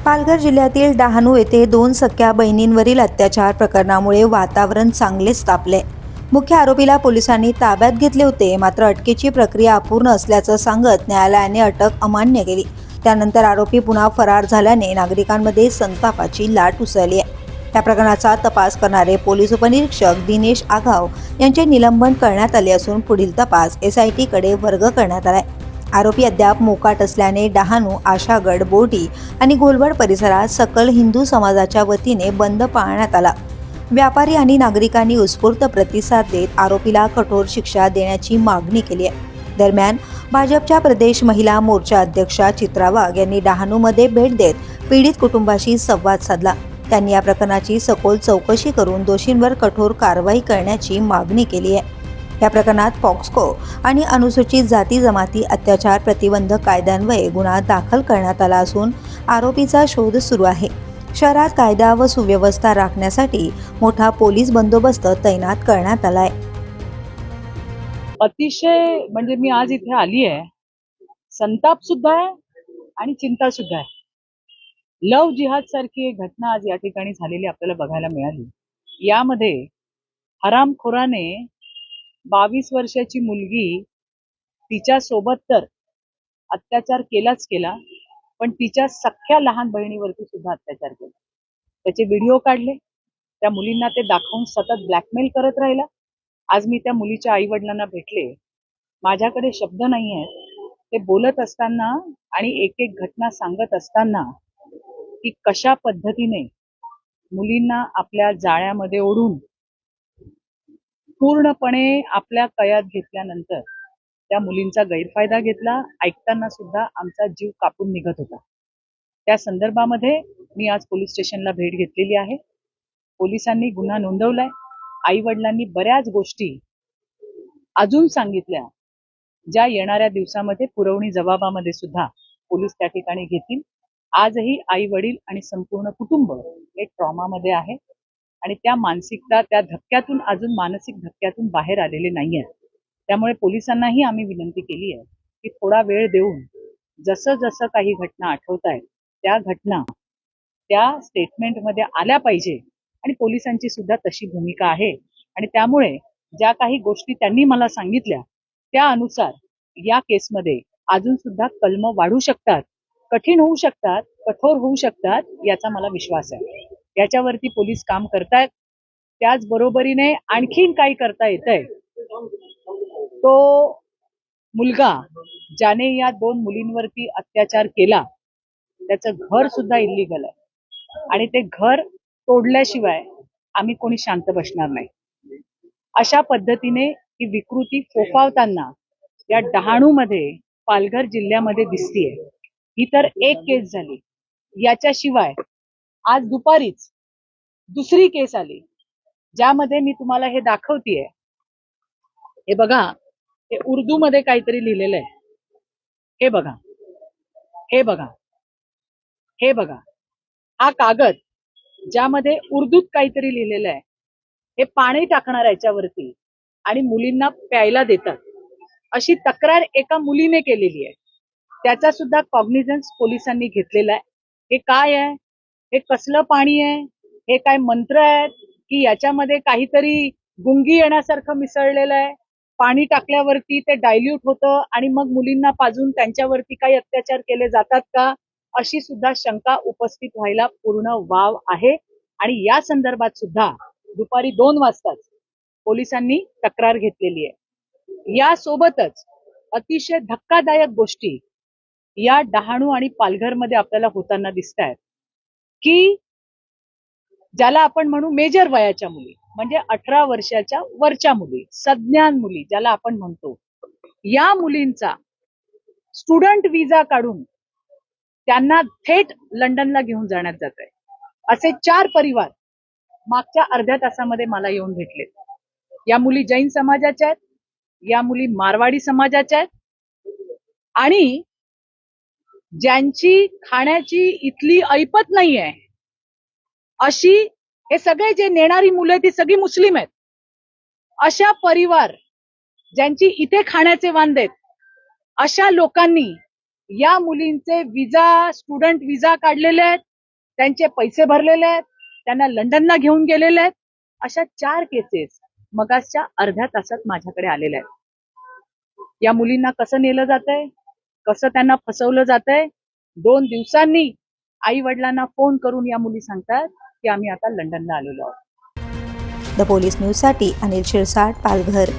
पालघर जिल्ह्यातील डहाणू येथे 2 सख्या बहिणींवरील अत्याचार प्रकरणामुळे वातावरण चांगलेच तापले। मुख्य आरोपीला पोलिसांनी ताब्यात घेतले होते, मात्र अटकेची प्रक्रिया अपूर्ण असल्याचं सांगत न्यायालयाने अटक अमान्य केली। त्यानंतर आरोपी पुन्हा फरार झाल्याने नागरिकांमध्ये संतापाची लाट उसळली आहे। या प्रकरणाचा तपास करणारे पोलीस उपनिरीक्षक दिनेश आघाव यांचे निलंबन करण्यात आले असून पुढील तपास SIT कडे वर्ग करण्यात आलाय। आरोपी अद्याप मोकाट असल्याने डहाणू, आशागड, बोर्डी आणि घोलवड परिसरात सकल हिंदू समाजाच्या वतीने बंद पाळण्यात आला। व्यापारी आणि नागरिकांनी उत्स्फूर्त प्रतिसाद देत आरोपीला कठोर शिक्षा देण्याची मागणी केली आहे। दरम्यान भाजपच्या प्रदेश महिला मोर्चा अध्यक्षा चित्रा वाघ यांनी डहाणूमध्ये भेट देत पीडित कुटुंबाशी संवाद साधला। त्यांनी या प्रकरणाची सखोल चौकशी करून दोषींवर कठोर कारवाई करण्याची मागणी केली आहे। या प्रकरणात पॉक्सको आणि अनुसूचित जाती जमाती अत्याचार प्रतिबंधक कायद्यान्वये गुन्हा दाखल करण्यात आला असून आरोपीचा शोध सुरू आहे। शहरात कायदा व सुव्यवस्था राखण्यासाठी मोठा पोलीस बंदोबस्त तैनात करण्यात आलाय। अतिशय म्हणजे मी आज इथे आली आहे, संताप सुद्धा आहे आणि चिंता सुद्धा आहे। लव जिहाद सारखी एक घटना आज या ठिकाणी झालेली आपल्याला बघायला मिळाली। यामध्ये हरामखोराने 22 वर्षाची मुलगी, तिच्या सोबत तर अत्याचार केलाच केला, पण तिच्या सख्या लहान बहिणीवरती सुद्धा अत्याचार केला। त्याचे व्हिडिओ काढले, त्या मुलींना ते दाखवून सतत ब्लॅकमेल करत राहिला। आज मी त्या मुलीच्या आई वडिलांना भेटले, माझ्याकडे शब्द नाही आहेत ते बोलत असताना आणि एक एक घटना सांगत असताना की कशा पद्धतीने मुलींना आपल्या जाळ्यामध्ये ओढून पूर्णपणे आपल्या कयात घेतल्यानंतर त्या मुलींचा गैरफायदा घेतला। ऐकताना सुद्धा आमचा जीव कापून निघत होता। त्या संदर्भामध्ये मी आज पोलीस स्टेशनला भेट घेतलेली आहे। पोलिसांनी गुन्हा नोंदवलाय। आई वडिलांनी बऱ्याच गोष्टी अजून सांगितल्या, ज्या येणाऱ्या दिवसामध्ये पुरवणी जबाबामध्ये सुद्धा पोलीस त्या ठिकाणी घेतील। आजही आई वडील आणि संपूर्ण कुटुंब हे ट्रॉमामध्ये आहे आणि त्या मानसिकता, त्या धक्क्यातून, अजून मानसिक धक्क्यातून बाहेर आलेले नाहीये। त्यामुळे पोलिसांनाही आम्ही विनंती केली आहे की थोडा वेळ देऊन जसं जसं काही घटना आठवत आहेत त्या घटना त्या स्टेटमेंटमध्ये आल्या पाहिजे आणि पोलिसांची सुद्धा तशी भूमिका आहे। आणि त्यामुळे ज्या काही गोष्टी त्यांनी मला सांगितल्या त्या अनुसार या केसमध्ये अजून सुद्धा कलम वाढू शकतात, कठीण होऊ शकतात, कठोर होऊ शकतात, याचा मला विश्वास आहे। याच्यावरती पोलीस काम करतायत। त्याचबरोबरीने आणखीन काही करता येतंय। तो मुलगा ज्याने या 2 मुलींवरती अत्याचार केला त्याचं घर सुद्धा इल्लीगल आहे आणि ते घर तोडल्याशिवाय आम्ही कोणी शांत बसणार नाही। अशा पद्धतीने ही विकृती फोफावताना या डहाणूमध्ये, पालघर जिल्ह्यामध्ये दिसतीये। ही तर एक केस झाली, याच्याशिवाय आज दुपारीच दुसरी केस आली, ज्यामध्ये मी तुम्हाला हे दाखवतेय। हे बघा, हे उर्दू मध्ये काहीतरी लिहिलेलं आहे। हे बघा, हे बघा, हे बघा, हा कागद ज्यामध्ये उर्दूत काहीतरी लिहिलेलं आहे, हे पाणी टाकणार याच्यावरती आणि मुलींना प्यायला देतात, अशी तक्रार एका मुलीने केलेली आहे। त्याचा सुद्धा कॉग्निझन्स पोलिसांनी घेतलेला आहे। हे काय आहे, हे कसलं पाणी आहे, हे काय मंत्र आहेत की याच्यामध्ये काहीतरी गुंगी येण्यासारखं मिसळलेलं आहे, पाणी टाकल्यावरती ते डायल्यूट होतं आणि मग मुलींना पाजून त्यांच्यावरती काही अत्याचार केले जातात का, अशी सुद्धा शंका उपस्थित व्हायला पूर्ण वाव आहे। आणि या संदर्भात सुद्धा दुपारी 2 वाजताच पोलिसांनी तक्रार घेतलेली आहे। यासोबतच अतिशय धक्कादायक गोष्टी या डहाणू आणि पालघरमध्ये आपल्याला होताना दिसत आहेत की ज्याला आपण म्हणू मेजर वयाच्या मुली, म्हणजे 18 वर्षाच्या वरच्या मुली, सज्ञान मुली ज्याला आपण म्हणतो, या मुलींचा स्टुडंट विजा काढून त्यांना थेट लंडनला घेऊन जाण्यात जात आहे। असे 4 परिवार मागच्या अर्ध्या तासामध्ये मला येऊन भेटले। या मुली जैन समाजाच्या आहेत, या मुली मारवाडी समाजाच्या आहेत आणि ज्यांची खाण्याची इथली ऐपत नाहीये अशी, हे सगळे जे नेणारी मुलं आहेत ती सगळी मुस्लिम आहेत। अशा परिवार ज्यांची इथे खाण्याचे वांदे आहेत, अशा लोकांनी या मुलींचे विजा, स्टुडंट विजा काढलेले आहेत त्यांचे पैसे भरलेले आहेत, त्यांना लंडनला घेऊन गेलेले आहेत. अशा 4 केसेस मगासच्या अर्ध्या तासात माझ्याकडे आलेल्या आहेत. या मुलींना कसं नेलं जातंय, कसं त्यांना फसवलं जातंय. 2 दिवसांनी आई वडिलांना फोन करून या मुली सांगतात की आम्ही आता लंडनला आलेलो आहोत. द पोलीस न्यूजसाठी अनिल शिरसाट, पालघर.